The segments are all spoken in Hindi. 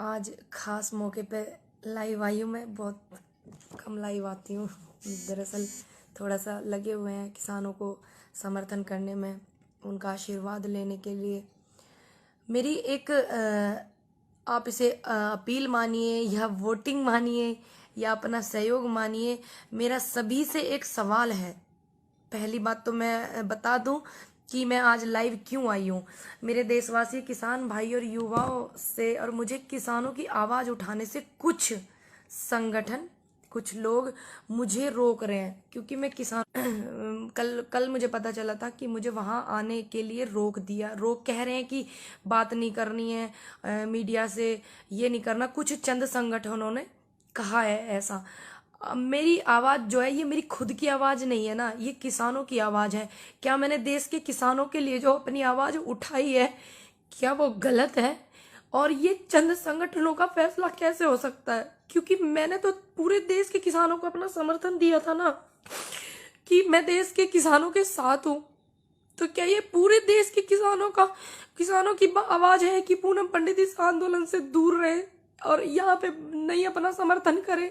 आज खास मौके पे लाइव आई हूँ। मैं बहुत कम लाइव आती हूँ। दरअसल थोड़ा सा लगे हुए हैं किसानों को समर्थन करने में, उनका आशीर्वाद लेने के लिए। मेरी एक आप इसे अपील मानिए या वोटिंग मानिए या अपना सहयोग मानिए, मेरा सभी से एक सवाल है। पहली बात तो मैं बता दूं कि मैं आज लाइव क्यों आई हूँ। मेरे देशवासी किसान भाई और युवाओं से और मुझे किसानों की आवाज़ उठाने से कुछ संगठन, कुछ लोग मुझे रोक रहे हैं, क्योंकि मैं किसान कल मुझे पता चला था कि मुझे वहां आने के लिए रोक कह रहे हैं कि बात नहीं करनी है मीडिया से, ये नहीं करना। कुछ चंद संगठनों ने कहा है ऐसा। मेरी आवाज जो है ये मेरी खुद की आवाज नहीं है ना, ये किसानों की आवाज है। क्या मैंने देश के किसानों के लिए जो अपनी आवाज उठाई है, क्या वो गलत है? और ये चंद संगठनों का फैसला कैसे हो सकता है? क्योंकि मैंने तो पूरे देश के किसानों को अपना समर्थन दिया था ना, कि मैं देश के किसानों के साथ हूं। तो क्या ये पूरे देश के किसानों की आवाज है कि पूनम पंडित इस आंदोलन से दूर रहे और यहाँ पे नहीं अपना समर्थन करे?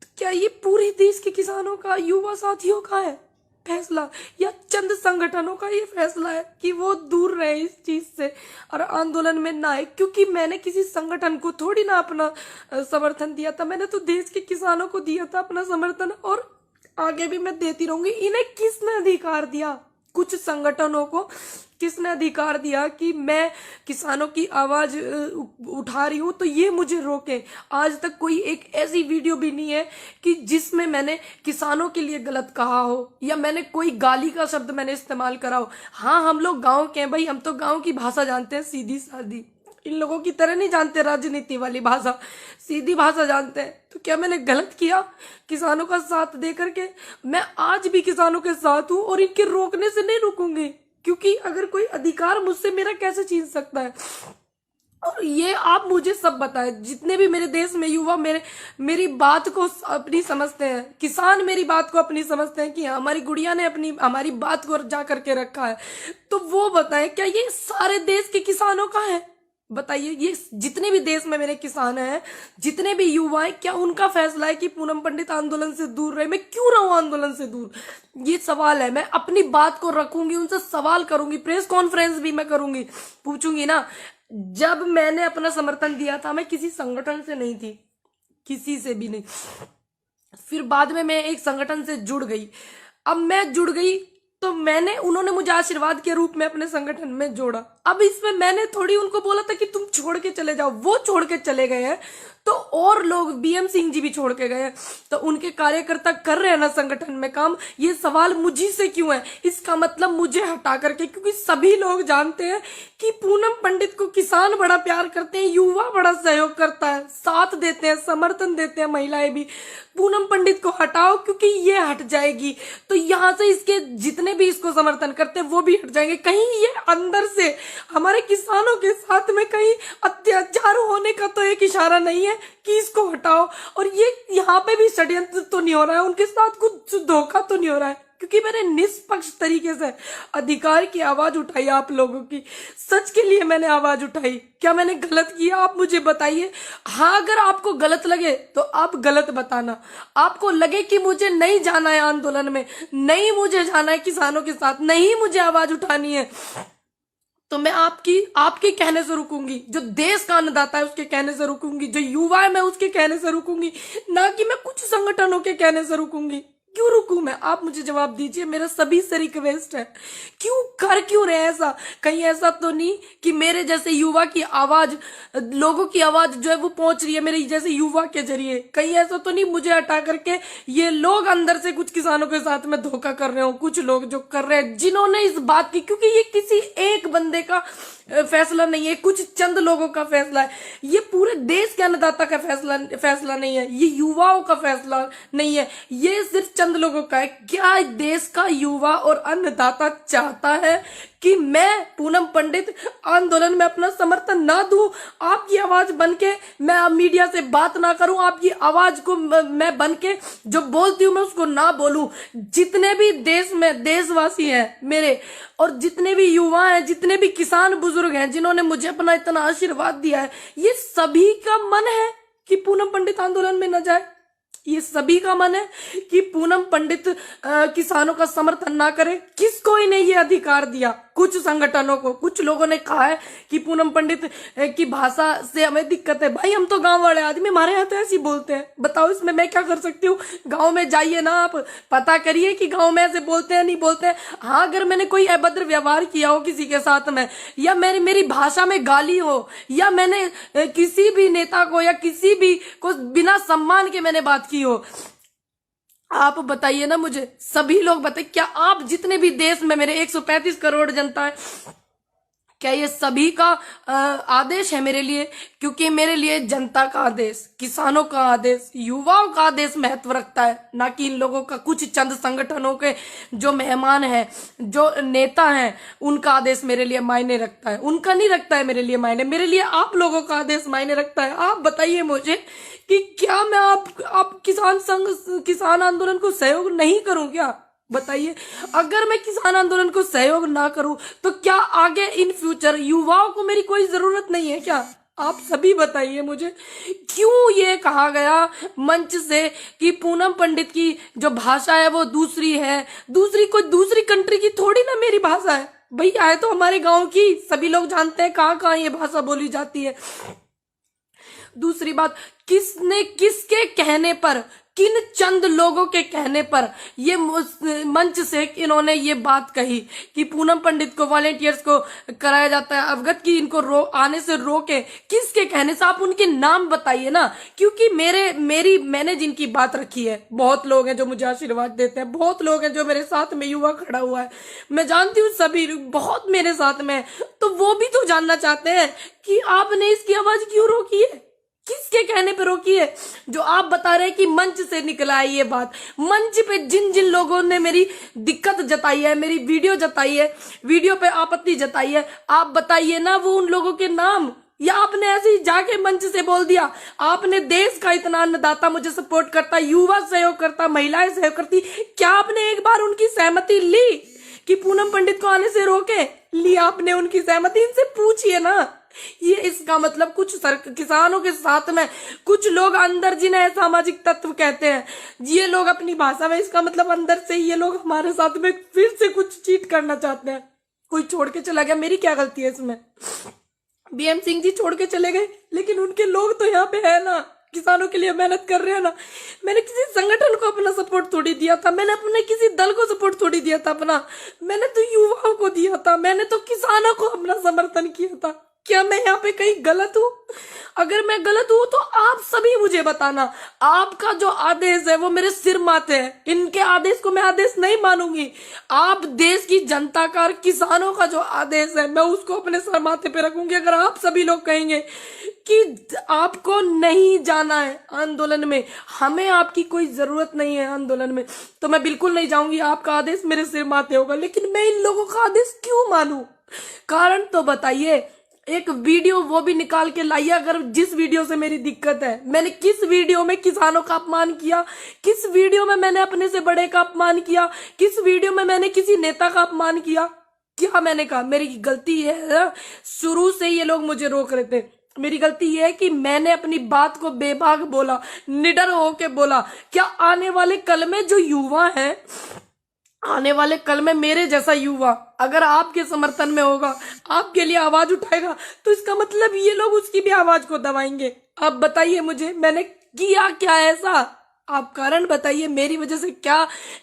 तो क्या ये पूरे देश के किसानों का, युवा साथियों का है फैसला, या चंद संगठनों का ये फैसला है कि वो दूर रहे इस चीज से और आंदोलन में ना आए? क्योंकि मैंने किसी संगठन को थोड़ी ना अपना समर्थन दिया था, मैंने तो देश के किसानों को दिया था अपना समर्थन, और आगे भी मैं देती रहूंगी। इन्हें किसने अधिकार दिया, कुछ संगठनों को किसने अधिकार दिया कि मैं किसानों की आवाज उठा रही हूं तो ये मुझे रोके? आज तक कोई एक ऐसी वीडियो भी नहीं है कि जिसमें मैंने किसानों के लिए गलत कहा हो या मैंने कोई गाली का शब्द मैंने इस्तेमाल करा हो। हाँ, हम लोग गांव के हैं भाई, हम तो गांव की भाषा जानते हैं, सीधी सादी। इन लोगों की तरह नहीं जानते राजनीति वाली भाषा, सीधी भाषा जानते हैं। तो क्या मैंने गलत किया किसानों का साथ दे करके? मैं आज भी किसानों के साथ हूं और इनके रोकने से नहीं रुकूंगी, क्योंकि अगर कोई अधिकार मुझसे मेरा कैसे छीन सकता है? और ये आप मुझे सब बताएं, जितने भी मेरे देश में युवा मेरी बात को अपनी समझते हैं, किसान मेरी बात को अपनी समझते हैं कि हमारी गुड़िया ने हमारी बात को जा करके रखा है, तो वो बताएं क्या ये सारे देश के किसानों का है? बताइए, ये जितने भी देश में मेरे किसान हैं, जितने भी युवा हैं, क्या उनका फैसला है कि पूनम पंडित आंदोलन से दूर रहे? मैं क्यों रहूं आंदोलन से दूर? ये सवाल है। मैं अपनी बात को रखूंगी, उनसे सवाल करूंगी, प्रेस कॉन्फ्रेंस भी मैं करूंगी, पूछूंगी ना। जब मैंने अपना समर्थन दिया था, मैं किसी संगठन से नहीं थी, किसी से भी नहीं। फिर बाद में मैं एक संगठन से जुड़ गई। अब मैं जुड़ गई तो उन्होंने मुझे आशीर्वाद के रूप में अपने संगठन में जोड़ा। अब इसमें मैंने थोड़ी उनको बोला था कि तुम छोड़ के चले जाओ, वो छोड़ के चले गए हैं। तो और लोग, बीएम सिंह जी भी छोड़ के गए हैं, तो उनके कार्यकर्ता कर रहे हैं ना संगठन में काम। ये सवाल मुझी से क्यों है? इसका मतलब मुझे हटा करके, क्योंकि सभी लोग जानते हैं कि पूनम पंडित को किसान बड़ा प्यार करते हैं, युवा बड़ा सहयोग करता है, साथ देते हैं, समर्थन देते हैं, महिलाएं भी। पूनम पंडित को हटाओ, क्योंकि ये हट जाएगी तो यहाँ से इसके जितने भी इसको समर्थन करते हैं वो भी हट जाएंगे। कहीं ये अंदर से हमारे किसानों के साथ में कहीं अत्याचार होने का तो एक इशारा नहीं है कि इसको हटाओ? और ये यहाँ पे भी षड्यंत्र तो नहीं हो रहा है, उनके साथ कुछ धोखा तो नहीं हो रहा है? क्योंकि मैंने निष्पक्ष तरीके से अधिकार की आवाज उठाई, आप लोगों की सच के लिए मैंने आवाज उठाई। क्या मैंने गलत किया? आप मुझे बताइए। हाँ, अगर आपको गलत लगे तो आप गलत बताना। आपको लगे कि मुझे नहीं जाना है आंदोलन में, नहीं मुझे जाना है किसानों के साथ, नहीं मुझे आवाज उठानी है, तो मैं आपके कहने से रुकूंगी। जो देश का अन्नदाता है उसके कहने से रुकूंगी, जो युवा है मैं उसके कहने से रुकूंगी, ना कि मैं कुछ संगठनों के कहने से रुकूंगी। क्यों रुकूं मैं? आप मुझे जवाब दीजिए। मेरा सभी से रिक्वेस्ट है, क्यों रहे ऐसा? कहीं ऐसा तो नहीं कि मेरे जैसे युवा की आवाज, लोगों की आवाज जो है वो पहुंच रही है मेरे जैसे युवा के जरिए? कहीं ऐसा तो नहीं मुझे हटा करके ये लोग अंदर से कुछ किसानों के साथ में धोखा कर रहे हो? कुछ लोग जो कर रहे हैं, जिन्होंने इस बात की, क्योंकि ये किसी एक बंदे का फैसला नहीं है, कुछ चंद लोगों का फैसला है, ये पूरे देश के अन्नदाता का फैसला नहीं है, ये युवाओं का फैसला नहीं है, ये सिर्फ चंद लोगों का है। क्या देश का युवा और अन्नदाता चाहता है कि मैं पूनम पंडित आंदोलन में अपना समर्थन ना दूं, आपकी आवाज बनके मैं अब मीडिया से बात ना करूं, आपकी आवाज को मैं बनके जो बोलती हूं मैं उसको ना बोलूं? जितने भी देश में देशवासी हैं मेरे, और जितने भी युवा हैं, जितने भी किसान बुजुर्ग हैं जिन्होंने मुझे अपना इतना आशीर्वाद दिया है, ये सभी का मन है कि पूनम पंडित आंदोलन में न जाए। ये सभी का मन है कि पूनम पंडित किसानों का समर्थन ना करे। किसको इन्हें ये अधिकार दिया? कुछ संगठनों को। कुछ लोगों ने कहा है कि पूनम पंडित की भाषा से हमें दिक्कत है। भाई हम तो गांव वाले आदमी, हमारे यहाँ तो ऐसे ही बोलते हैं। बताओ इसमें मैं क्या कर सकती हूँ? गांव में जाइए ना, आप पता करिए कि गांव में ऐसे बोलते हैं नहीं बोलते हैं। हाँ, अगर मैंने कोई अभद्र व्यवहार किया हो किसी के साथ में, या मेरी भाषा में गाली हो, या मैंने किसी भी नेता को या किसी भी को बिना सम्मान के मैंने बात की हो, आप बताइए ना मुझे। सभी लोग बताइए, क्या आप जितने भी देश में मेरे 135 करोड़ जनता है, क्या ये सभी का आदेश है मेरे लिए? क्योंकि मेरे लिए जनता का आदेश, किसानों का आदेश, युवाओं का आदेश महत्व रखता है, ना कि इन लोगों का कुछ चंद संगठनों के जो मेहमान हैं, जो नेता हैं, उनका आदेश मेरे लिए मायने रखता है। उनका नहीं रखता है मेरे लिए मायने, मेरे लिए आप लोगों का आदेश मायने रखता है। आप बताइए मुझे कि क्या मैं आप किसान आंदोलन को सहयोग नहीं करूं क्या? बताइए, अगर मैं किसान आंदोलन को सहयोग ना करूं तो क्या आगे इन फ्यूचर युवाओं को मेरी कोई जरूरत नहीं है क्या? आप सभी बताइए मुझे। क्यों ये कहा गया मंच से कि पूनम पंडित की जो भाषा है वो दूसरी है? कोई दूसरी कंट्री की थोड़ी ना मेरी भाषा है। भैया है तो हमारे गांव की, सभी लोग जानते हैं कहाँ कहाँ ये भाषा बोली जाती है। दूसरी बात, किसने किसके कहने पर, किन चंद लोगों के कहने पर ये मंच से इन्होंने ये बात कही कि पूनम पंडित को, वॉलेंटियर्स को कराया जाता है अवगत की इनको आने से रोके? किसके कहने से? आप उनके नाम बताइए ना। क्योंकि मैंने जिनकी बात रखी है, बहुत लोग हैं जो मुझे आशीर्वाद देते हैं, बहुत लोग हैं जो मेरे साथ में युवा खड़ा हुआ है, मैं जानती हूँ सभी बहुत मेरे साथ में, तो वो भी तो जानना चाहते हैं कि आपने इसकी आवाज क्यों रोकी है, किसके कहने पे रोकी है? जो आप बता रहे हैं कि मंच से निकला है ये बात, मंच पे जिन जिन लोगों ने मेरी दिक्कत जताई है, मेरी वीडियो जताई है, वीडियो पे आपत्ति जताई है, आप बताइए ना वो उन लोगों के नाम। या आपने ऐसे ही जाके मंच से बोल दिया? आपने देश का इतना अन्नदाता मुझे सपोर्ट करता, युवा सहयोग करता, महिलाएं सहयोग करती, क्या आपने एक बार उनकी सहमति ली कि पूनम पंडित को आने से रोके? लिया आपने उनकी सहमति? इनसे पूछिए ना। ये इसका मतलब कुछ किसानों के साथ में कुछ लोग अंदर, जिन्हें सामाजिक तत्व कहते हैं, ये लोग अपनी भाषा में, इसका मतलब अंदर से ये लोग हमारे साथ में फिर से कुछ चीट करना चाहते हैं। कोई छोड़ के चला गया, मेरी क्या गलती है इसमें? बीएम सिंह जी छोड़ के चले गए, लेकिन उनके लोग तो यहाँ पे है ना, किसानों के लिए मेहनत कर रहे हैं ना। मैंने किसी संगठन को अपना सपोर्ट थोड़ी दिया था, मैंने अपने किसी दल को सपोर्ट थोड़ी दिया था अपना, मैंने तो युवाओं को दिया था, मैंने तो किसानों को अपना समर्थन किया था। क्या मैं यहाँ पे कहीं गलत हूँ? अगर मैं गलत हूँ तो आप सभी मुझे बताना। आपका जो आदेश है वो मेरे सिर माथे है, इनके आदेश को मैं आदेश नहीं मानूंगी। आप देश की जनता का और किसानों का जो आदेश है मैं उसको अपने सर माथे पे रखूंगी। अगर आप सभी लोग कहेंगे कि आपको नहीं जाना है आंदोलन में, हमें आपकी कोई जरूरत नहीं है आंदोलन में, तो मैं बिल्कुल नहीं जाऊंगी। आपका आदेश मेरे सिर माथे होगा, लेकिन मैं इन लोगों का आदेश क्यों मानूं? कारण तो बताइए। एक वीडियो वो भी निकाल के लाइए, अगर जिस वीडियो से मेरी दिक्कत है। मैंने किस वीडियो में किसानों का अपमान किया? किस वीडियो में मैंने अपने से बड़े का अपमान किया? किस वीडियो में मैंने किसी नेता का अपमान किया? क्या मैंने कहा? मेरी गलती है, शुरू से ये लोग मुझे रोक रहे थे। मेरी गलती ये है कि मैंने अपनी बात को बेबाक बोला, निडर होके बोला। क्या आने वाले कल में जो युवा है, आने वाले कल में मेरे जैसा युवा अगर आपके समर्थन में होगा, आपके लिए आवाज उठाएगा, तो इसका मतलब ये लोग उसकी भी आवाज को दबाएंगे। आप बताइए मुझे, मैंने किया क्या ऐसा? आप कारण बताइए, मेरी वजह से क्या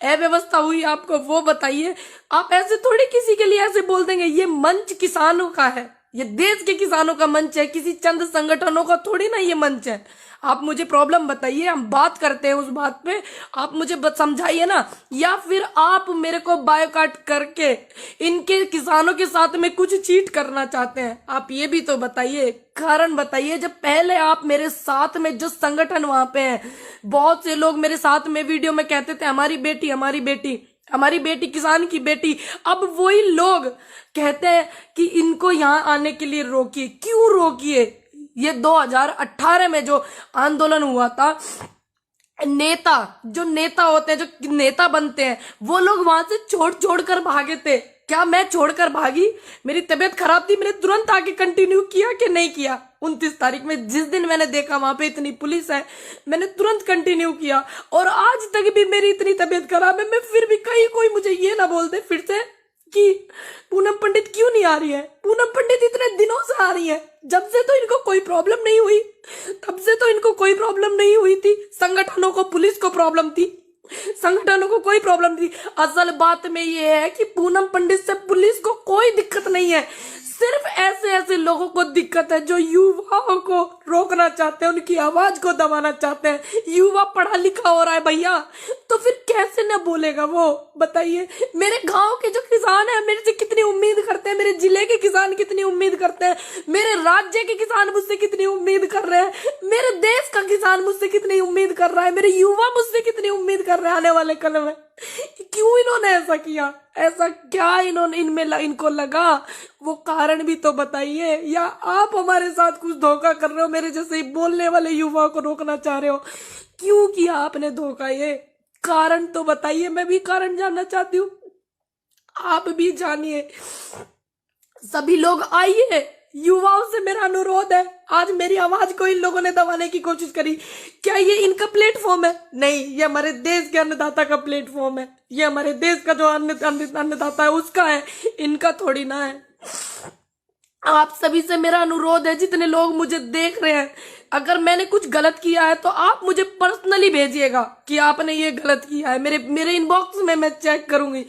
अव्यवस्था हुई आपको वो बताइए। आप ऐसे थोड़ी किसी के लिए ऐसे बोल देंगे। ये मंच किसानों का है, ये देश के किसानों का मंच है, किसी चंद संगठनों का थोड़ी ना ये मंच है। आप मुझे प्रॉब्लम बताइए, हम बात करते हैं उस बात पे, आप मुझे समझाइए ना। या फिर आप मेरे को बायोकाट करके इनके किसानों के साथ में कुछ चीट करना चाहते हैं, आप ये भी तो बताइए, कारण बताइए। जब पहले आप मेरे साथ में जो संगठन वहां पे हैं, बहुत से लोग मेरे साथ में वीडियो में कहते थे हमारी बेटी हमारी बेटी हमारी बेटी किसान की बेटी, अब वही लोग कहते हैं कि इनको यहाँ आने के लिए रोकिए। क्यों रोकिए? ये 2018 में जो आंदोलन हुआ था, नेता जो नेता होते हैं, जो नेता बनते हैं, वो लोग वहां से छोड़ कर भागे थे। क्या मैं छोड़कर भागी? मेरी तबीयत खराब थी, मैंने तुरंत आके कंटिन्यू किया कि नहीं किया? 29 तारीख में जिस दिन मैंने देखा वहां पे इतनी पुलिस है, मैंने तुरंत कंटिन्यू किया। और आज तक भी मेरी इतनी तबीयत खराब है, मैं फिर भी कहीं कोई मुझे ये ना बोल दे फिर से कि पूनम पंडित क्यों नहीं आ रही है। पूनम पंडित इतने दिनों से आ रही है, जब से तो इनको कोई प्रॉब्लम नहीं हुई, तब से तो इनको कोई प्रॉब्लम नहीं हुई थी। संगठनों को, पुलिस को प्रॉब्लम थी, संगठनों को कोई प्रॉब्लम थी। असल बात में ये है कि पूनम पंडित से पुलिस को कोई दिक्कत नहीं है, सिर्फ ऐसे ऐसे लोगों को दिक्कत है जो युवाओं को रोकना चाहते हैं, उनकी आवाज को दबाना चाहते हैं। युवा पढ़ा लिखा हो रहा है भैया, तो फिर कैसे न बोलेगा वो? बताइए। मेरे गांव के जो किसान है मेरे से कितनी उम्मीद करते हैं, मेरे जिले के किसान कितनी उम्मीद करते हैं, मेरे राज्य के किसान मुझसे कितनी उम्मीद कर रहे हैं, मेरे देश का किसान मुझसे कितनी उम्मीद कर रहा है, मेरे युवा मुझसे कितनी उम्मीद कर रहे हैं आने वाले कल में। क्यों इन्होंने ऐसा किया? ऐसा क्या इन्होंने इनको लगा? वो कारण भी तो बताइए। या आप हमारे साथ कुछ धोखा कर रहे हो, मेरे जैसे ही बोलने वाले युवाओं को रोकना चाह रहे हो? क्यों किया आपने धोखा? ये कारण तो बताइए, मैं भी कारण जानना चाहती हूँ, आप भी जानिए। सभी लोग आइए, युवाओं से मेरा अनुरोध है। आज मेरी आवाज को इन लोगों ने दबाने की कोशिश करी, क्या ये इनका प्लेटफॉर्म है? नहीं, ये हमारे देश के अन्नदाता का प्लेटफॉर्म है, ये हमारे देश का जो अन्नदाता है उसका है, इनका थोड़ी ना है। आप सभी से मेरा अनुरोध है, जितने लोग मुझे देख रहे हैं, अगर मैंने कुछ गलत किया है तो आप मुझे पर्सनली भेजिएगा कि आपने ये गलत किया है। मेरे इनबॉक्स में मैं चेक करूंगी।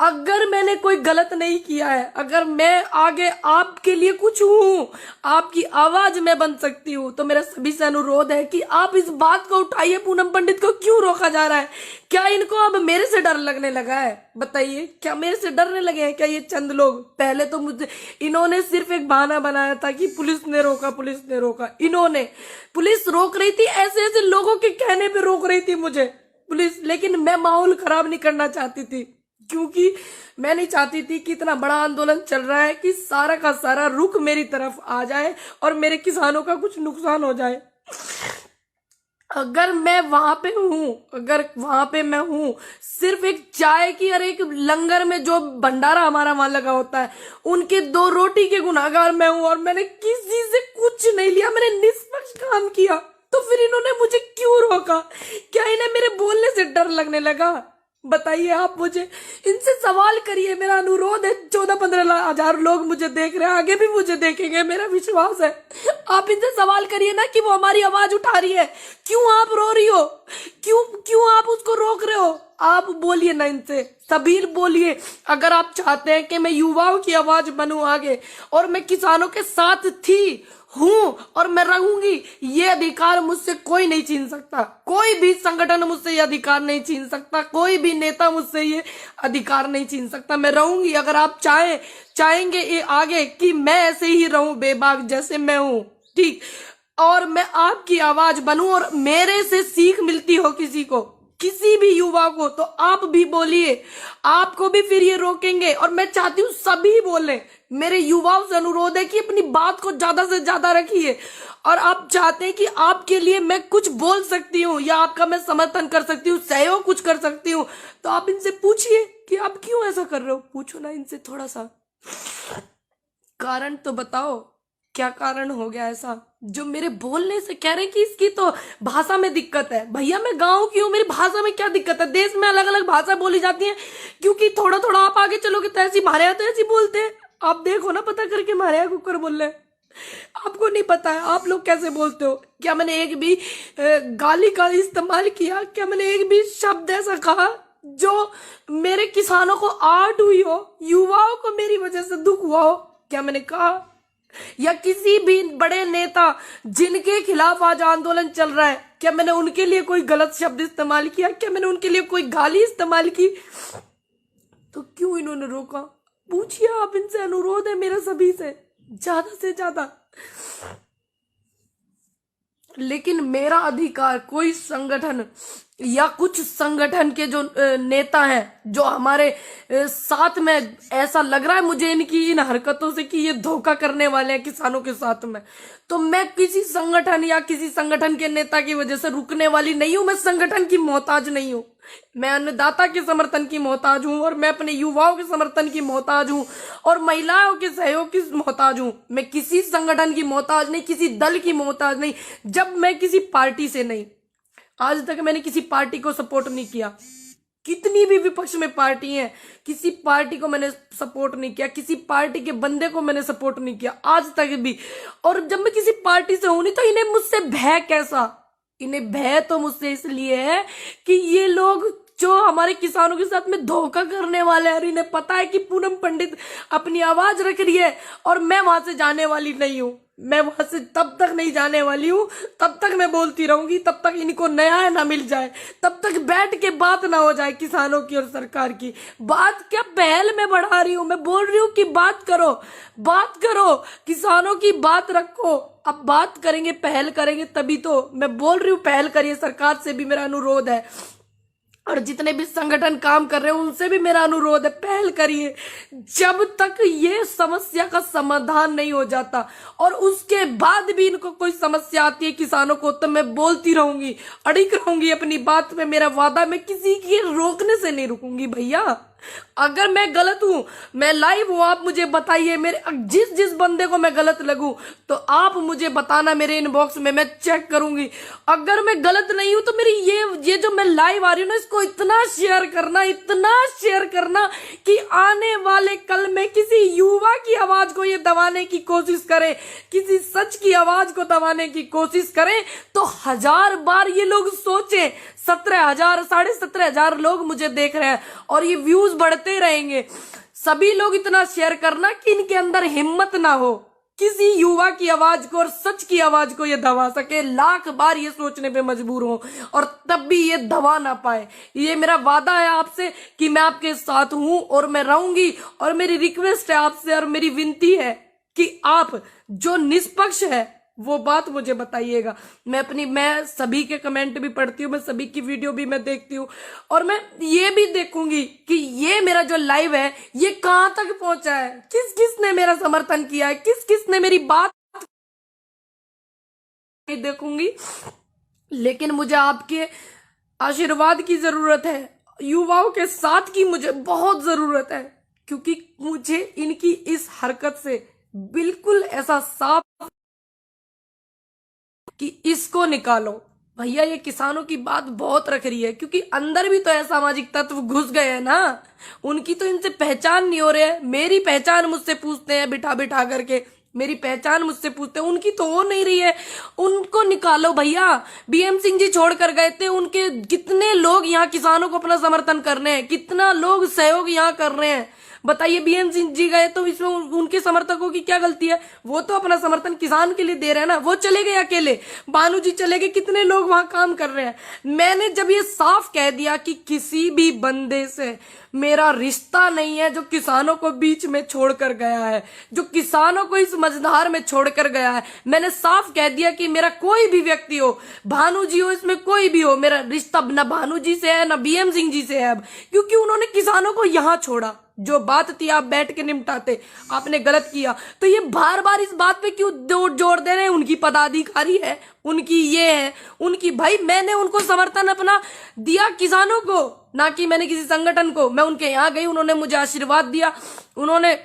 अगर मैंने कोई गलत नहीं किया है, अगर मैं आगे आपके लिए कुछ हूं, आपकी आवाज में बन सकती हूं, तो मेरा सभी से अनुरोध है कि आप इस बात को उठाइए। पूनम पंडित को क्यों रोका जा रहा है? क्या इनको अब मेरे से डर लगने लगा है? बताइए, क्या मेरे से डरने लगे हैं क्या ये चंद लोग? पहले तो मुझे इन्होंने सिर्फ एक बहाना बनाया था कि पुलिस ने रोका, पुलिस ने रोका। इन्होंने, पुलिस रोक रही थी, ऐसे ऐसे लोगों के कहने पे रोक रही थी मुझे पुलिस, लेकिन मैं माहौल खराब नहीं करना चाहती थी, क्योंकि मैं नहीं चाहती थी कि इतना बड़ा आंदोलन चल रहा है कि सारा का सारा रुख मेरी तरफ आ जाए और मेरे किसानों का कुछ नुकसान हो जाए। अगर मैं वहां पे हूं, अगर वहां पे मैं हूं, सिर्फ एक चाय की और एक लंगर में जो भंडारा हमारा वहां लगा होता है, उनके 2 रोटी के गुनाहगार मैं हूं, और मैंने किसी से कुछ नहीं लिया, मैंने निष्पक्ष काम किया, तो फिर इन्होंने मुझे क्यों रोका? क्या इन्हें मेरे बोलने से डर लगने लगा? बताइए आप मुझे, इनसे सवाल करिए, मेरा अनुरोध है। 14-15 हजार लोग मुझे देख रहे हैं, आगे भी मुझे देखेंगे, मेरा विश्वास है। आप इनसे सवाल करिए ना कि वो हमारी आवाज उठा रही है, क्यों आप रो रही हो, क्यों आप उसको रोक रहे हो? आप बोलिए ना इनसे, सबीर बोलिए। अगर आप चाहते हैं कि मैं युवाओं की आवाज बनूं आगे, और मैं किसानों के साथ थी, हूं और मैं रहूंगी, ये अधिकार मुझसे कोई नहीं छीन सकता, कोई भी संगठन मुझसे ये अधिकार नहीं छीन सकता, कोई भी नेता मुझसे ये अधिकार नहीं छीन सकता। मैं रहूंगी। अगर आप चाहेंगे ये आगे कि मैं ऐसे ही रहूं बेबाक जैसे मैं हूं, ठीक, और मैं आपकी आवाज बनूं और मेरे से सीख मिलती हो किसी को, किसी भी युवा को, तो आप भी बोलिए, आपको भी फिर ये रोकेंगे। और मैं चाहती हूँ सभी बोले। मेरे युवाओं से अनुरोध है कि अपनी बात को ज्यादा से ज्यादा रखिए, और आप चाहते हैं कि आपके लिए मैं कुछ बोल सकती हूँ या आपका मैं समर्थन कर सकती हूँ, सहयोग कुछ कर सकती हूँ, तो आप इनसे पूछिए कि आप क्यों ऐसा कर रहे हो। पूछो ना इनसे, थोड़ा सा कारण तो बताओ, क्या कारण हो गया ऐसा जो मेरे बोलने से कह रहे हैं कि इसकी तो भाषा में दिक्कत है? भैया मैं गांव की हूँ, मेरी भाषा में क्या दिक्कत है? देश में अलग अलग भाषा बोली जाती है, क्योंकि थोड़ा थोड़ा आप आगे चलोगे तो ऐसी, हमारे यहाँ तो ऐसी बोलते हैं। आप देखो ना, पता करके, हमारे यहाँ कुकर बोल रहे हैं, आपको नहीं पता है आप लोग कैसे बोलते हो? क्या मैंने एक भी गाली का इस्तेमाल किया? क्या मैंने एक भी शब्द ऐसा कहा जो मेरे किसानों को आहट हुई हो, युवाओं को मेरी वजह से दुख हुआ हो? क्या मैंने कहा? या किसी भी बड़े नेता जिनके खिलाफ आज आंदोलन चल रहा है, क्या मैंने उनके लिए कोई गलत शब्द इस्तेमाल किया? क्या मैंने उनके लिए कोई गाली इस्तेमाल की? तो क्यों इन्होंने रोका? पूछिए आप इनसे, अनुरोध है मेरा सभी से ज्यादा। लेकिन मेरा अधिकार कोई संगठन या कुछ संगठन के जो नेता हैं, जो हमारे साथ में, ऐसा लग रहा है मुझे इनकी इन हरकतों से कि ये धोखा करने वाले हैं किसानों के साथ में, तो मैं किसी संगठन या किसी संगठन के नेता की वजह से रुकने वाली नहीं हूं। मैं संगठन की मोहताज नहीं हूं, मैं अन्नदाता के समर्थन की मोहताज हूं, और मैं अपने युवाओं के समर्थन की मोहताज हूं, और महिलाओं के सहयोग की मोहताज हूं। मैं किसी संगठन की मोहताज नहीं, किसी दल की मोहताज नहीं। जब मैं किसी पार्टी से नहीं, आज तक मैंने किसी पार्टी को सपोर्ट नहीं किया। कितनी भी विपक्ष में पार्टी है, किसी पार्टी को मैंने सपोर्ट नहीं किया, किसी पार्टी के बंदे को मैंने सपोर्ट नहीं किया आज तक भी। और जब मैं किसी पार्टी से हूं नहीं, तो इन्हें मुझसे भय कैसा? इन्हें भय तो मुझसे इसलिए है कि ये लोग जो हमारे किसानों के साथ में धोखा करने वाले हैं, और इन्हें पता है कि पूनम पंडित अपनी आवाज रख रही है और मैं वहां से जाने वाली नहीं हूं। मैं वहां से तब तक नहीं जाने वाली हूं, तब तक मैं बोलती रहूंगी, तब तक इनको न्याय ना मिल जाए, तब तक बैठ के बात ना हो जाए किसानों की और सरकार की। बात क्या पहल में बढ़ा रही हूं, मैं बोल रही हूं कि बात करो, बात करो, किसानों की बात रखो। अब बात करेंगे, पहल करेंगे, तभी तो मैं बोल रही हूं पहल करिए। सरकार से भी मेरा अनुरोध है, और जितने भी संगठन काम कर रहे हैं उनसे भी मेरा अनुरोध है, पहल करिए। जब तक ये समस्या का समाधान नहीं हो जाता और उसके बाद भी इनको कोई समस्या आती है किसानों को, तो मैं बोलती रहूंगी, अड़िग रहूंगी अपनी बात में। मेरा वादा, मैं किसी के रोकने से नहीं रुकूंगी भैया। अगर मैं गलत हूं, मैं लाइव हूं, आप मुझे बताइए। मेरे जिस बंदे को मैं गलत लगूं तो आप मुझे बताना मेरे इनबॉक्स में, मैं चेक करूंगी। अगर मैं गलत नहीं हूं तो मेरी ये जो मैं लाइव आ रही हूं ना, इसको इतना शेयर करना, इतना शेयर करना कि आने वाले कल में किसी युवा की आवाज को ये दबाने की कोशिश करे, किसी सच की आवाज को दबाने की कोशिश करें, तो 1000 बार ये लोग सोचें। 17,000 17,500 लोग मुझे देख रहे हैं और ये व्यूज बढ़ते रहेंगे। सभी लोग इतना शेयर करना कि इनके अंदर हिम्मत ना हो किसी युवा की आवाज को और सच की आवाज को ये दबा सके। लाख बार ये सोचने पे मजबूर हो और तब भी ये दबा ना पाए। ये मेरा वादा है आपसे कि मैं आपके साथ हूं और मैं रहूंगी। और मेरी रिक्वेस्ट है आपसे और मेरी विनती है कि आप जो निष्पक्ष है वो बात मुझे बताइएगा। मैं सभी के कमेंट भी पढ़ती हूँ, मैं सभी की वीडियो भी मैं देखती हूँ, और मैं ये भी देखूंगी कि ये मेरा जो लाइव है ये कहां तक पहुंचा है, किस किस ने मेरा समर्थन किया है, किस किस ने मेरी बात देखूंगी। लेकिन मुझे आपके आशीर्वाद की जरूरत है, युवाओं के साथ की मुझे बहुत जरूरत है, क्योंकि मुझे इनकी इस हरकत से बिल्कुल ऐसा साफ कि इसको निकालो। भैया ये किसानों की बात बहुत रख रही है, क्योंकि अंदर भी तो असामाजिक तत्व घुस गए हैं ना, उनकी तो इनसे पहचान नहीं हो रही है। मेरी पहचान मुझसे पूछते हैं बिठा बिठा करके, मेरी पहचान मुझसे पूछते हैं, उनकी तो हो नहीं रही है। उनको निकालो भैया। बीएम सिंह जी छोड़कर गए थे, उनके कितने लोग यहाँ किसानों को अपना समर्थन कर रहे हैं, कितना लोग सहयोग यहाँ कर रहे हैं। बताइए, बीएम सिंह जी गए तो इसमें उनके समर्थकों की क्या गलती है? वो तो अपना समर्थन किसान के लिए दे रहे हैं ना। वो चले गए अकेले, भानु जी चले गए, कितने लोग वहां काम कर रहे हैं। मैंने जब ये साफ कह दिया कि किसी भी बंदे से मेरा रिश्ता नहीं है जो किसानों को बीच में छोड़कर गया है, जो किसानों को इस मझधार में छोड़कर गया है, मैंने साफ कह दिया कि मेरा कोई भी व्यक्ति हो, भानु जी हो, इसमें कोई भी हो, मेरा रिश्ता न भानु जी से है न बीएम सिंह जी से है अब, क्योंकि उन्होंने किसानों को यहां छोड़ा। जो बात थी आप बैठ के निपटाते, आपने गलत किया। तो ये बार बार इस बात पे क्यों जोर दे रहे हैं? उनकी पदाधिकारी है, उनकी ये है, उनकी, भाई मैंने उनको समर्थन अपना दिया किसानों को, ना कि मैंने किसी संगठन को। मैं उनके यहाँ गई, उन्होंने मुझे आशीर्वाद दिया, उन्होंने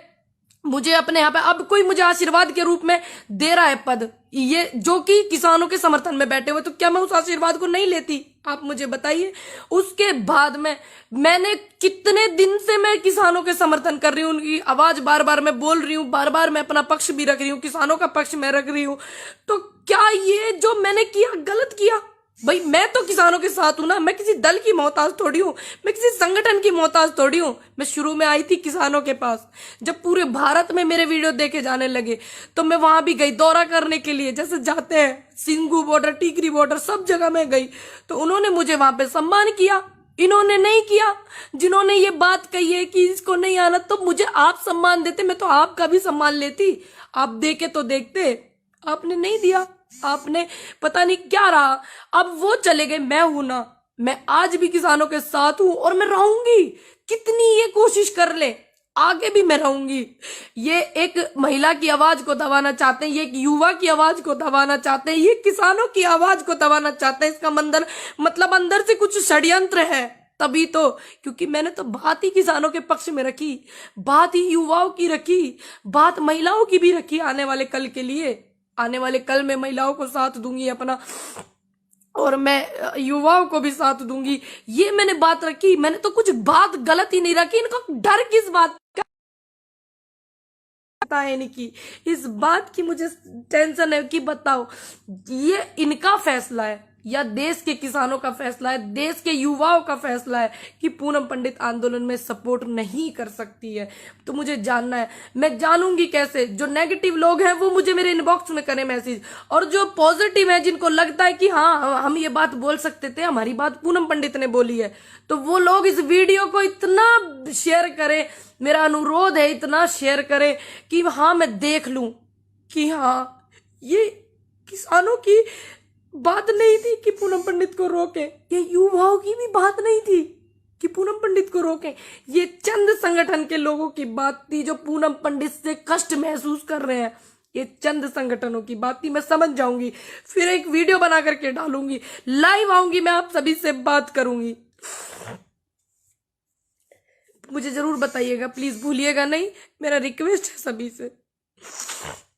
मुझे अपने यहाँ पे, अब कोई मुझे आशीर्वाद के रूप में दे रहा है पद, ये जो कि किसानों के समर्थन में बैठे हुए, तो क्या मैं उस आशीर्वाद को नहीं लेती? आप मुझे बताइए। उसके बाद में मैंने कितने दिन से मैं किसानों के समर्थन कर रही हूँ, उनकी आवाज बार बार मैं बोल रही हूँ, बार बार मैं अपना पक्ष भी रख रही हूँ, किसानों का पक्ष मैं रख रही हूँ। तो क्या ये जो मैंने किया गलत किया? भाई मैं तो किसान किसानों के साथ हूं ना, मैं किसी दल की मोहताज थोड़ी हूं, मैं किसी संगठन की मोहताज थोड़ी हूं। मैं शुरू में आई थी किसानों के पास, जब पूरे भारत में मेरे वीडियो देखे जाने लगे तो मैं वहां भी गई दौरा करने के लिए, जैसे जाते हैं सिंगू बॉर्डर, टीकरी बॉर्डर, सब जगह मैं गई। तो उन्होंने मुझे वहां पे सम्मान किया, इन्होंने नहीं किया। जिन्होंने ये बात कही है कि इसको नहीं आना, तो मुझे आप सम्मान देते, मैं तो आपका भी सम्मान लेती। आप देखे तो देखते, आपने नहीं दिया, आपने पता नहीं क्या रहा। अब वो चले गए, मैं हूं ना, मैं आज भी किसानों के साथ हूं और मैं रहूंगी। कितनी ये कोशिश कर ले, आगे भी मैं रहूंगी। ये एक महिला की आवाज को दबाना चाहते हैं, ये एक युवा की आवाज को दबाना चाहते हैं, ये किसानों की आवाज को दबाना चाहते हैं। इसका मतलब अंदर से कुछ षड्यंत्र है, तभी तो। क्योंकि मैंने तो बात ही किसानों के पक्ष में रखी, बात ही युवाओं की रखी, बात महिलाओं की भी रखी। आने वाले कल के लिए, आने वाले कल में महिलाओं को साथ दूंगी अपना, और मैं युवाओं को भी साथ दूंगी। ये मैंने बात रखी, मैंने तो कुछ बात गलत ही नहीं रखी। इनको डर किस बात का पता है नहीं कि इस बात की मुझे टेंशन है कि बताओ ये इनका फैसला है या देश के किसानों का फैसला है, देश के युवाओं का फैसला है कि पूनम पंडित आंदोलन में सपोर्ट नहीं कर सकती है। तो मुझे जानना है, मैं जानूंगी कैसे? जो नेगेटिव लोग हैं वो मुझे मेरे इनबॉक्स में करें मैसेज, और जो पॉजिटिव है, जिनको लगता है कि हाँ हम ये बात बोल सकते थे, हमारी बात पूनम पंडित ने बोली है, तो वो लोग इस वीडियो को इतना शेयर करें, मेरा अनुरोध है इतना शेयर करें कि हाँ मैं देख लूं कि हाँ ये किसानों की बात नहीं थी कि पूनम पंडित को रोके, ये युवाओं की भी बात नहीं थी कि पूनम पंडित को रोके, ये चंद संगठन के लोगों की बात थी जो पूनम पंडित से कष्ट महसूस कर रहे हैं। ये चंद संगठनों की बात थी। मैं समझ जाऊंगी, फिर एक वीडियो बना करके डालूंगी, लाइव आऊंगी, मैं आप सभी से बात करूंगी। मुझे जरूर बताइएगा, प्लीज भूलिएगा नहीं, मेरा रिक्वेस्ट है सभी से।